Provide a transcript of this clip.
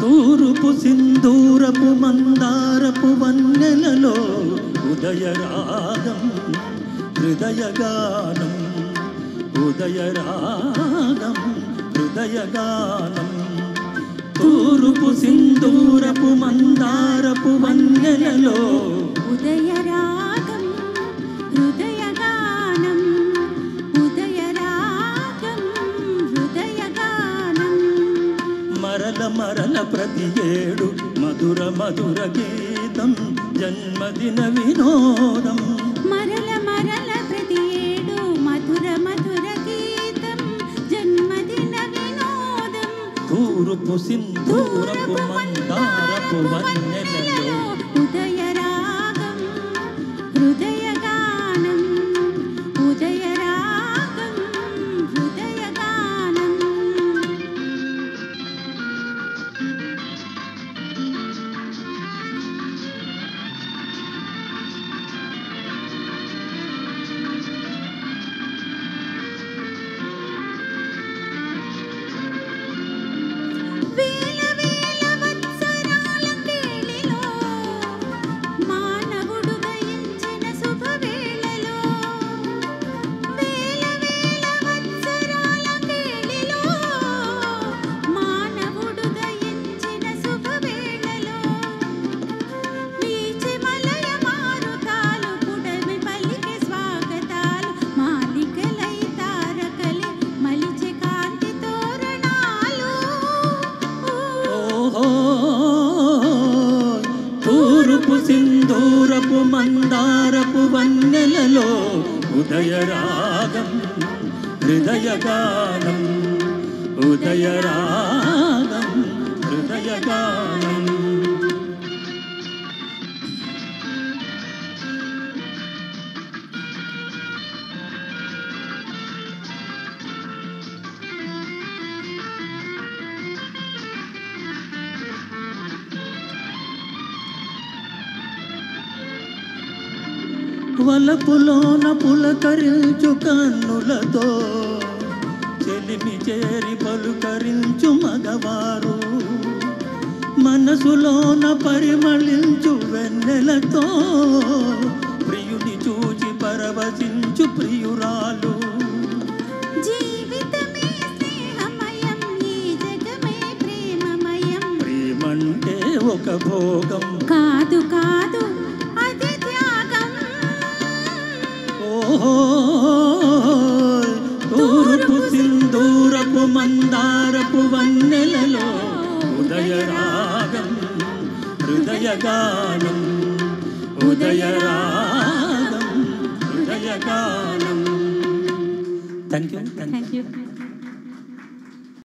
తూరుపు సింధూరపు మందారపు వన్నెలలో ఉదయరాగం హృదయగానం ఉదయరాగం హృదయగానం తూరుపు సింధూరపు మందారపు వన్నెలలో ఉదయరాగం హృదయగానం ఉదయరాగం హృదయగానం మరల మరల ప్రతి ఏడు మధుర మధుర గీతం జన్మదిన వినోదం మరల మరల ప్రతి ఏడు మధుర మధుర గీతం జన్మదిన వినోదం తూరుపు సింధూరపు మందారపు వన్నెలలో ఉదయరాగం హృదయగానం ఉదయరాగం హృదయగానం వేల వేల వత్సరాల కేళిలో మానవుడు దయించిన శుభవేళలో వేల వేల వత్సరాల కేళిలో మానవుడు దయించిన శుభవేళలో వీచి మలయ మారుతాలు పుడమి పలికే స్వాగతాలు మాలికలై తారకలి మలిచె కాంతి తోరణాలు తూరుపు సింధూరపు మందారపు వన్నెలలో ఉదయరాగం హృదయగానం ఉదయరాగం హృదయగానం వలపులోన పులకరించు కన్నులతో చెలిమి చేరి పలుకరించు మగవారు మనసులోన పరిమళించు వెన్నెలతో ప్రియుని చూచి పరవశించు ప్రియురాలు జీవితమే స్నేహమయం ఈ జగమే ప్రేమమయం ప్రేమంటే ఒక భోగం కాదు కాదు అది త్యాగం తూర్పు సింధూరపు మందారపు వన్నెలలో ఉదయరాగం హృదయగానం ఉదయరాగం హృదయగానం. Thank you.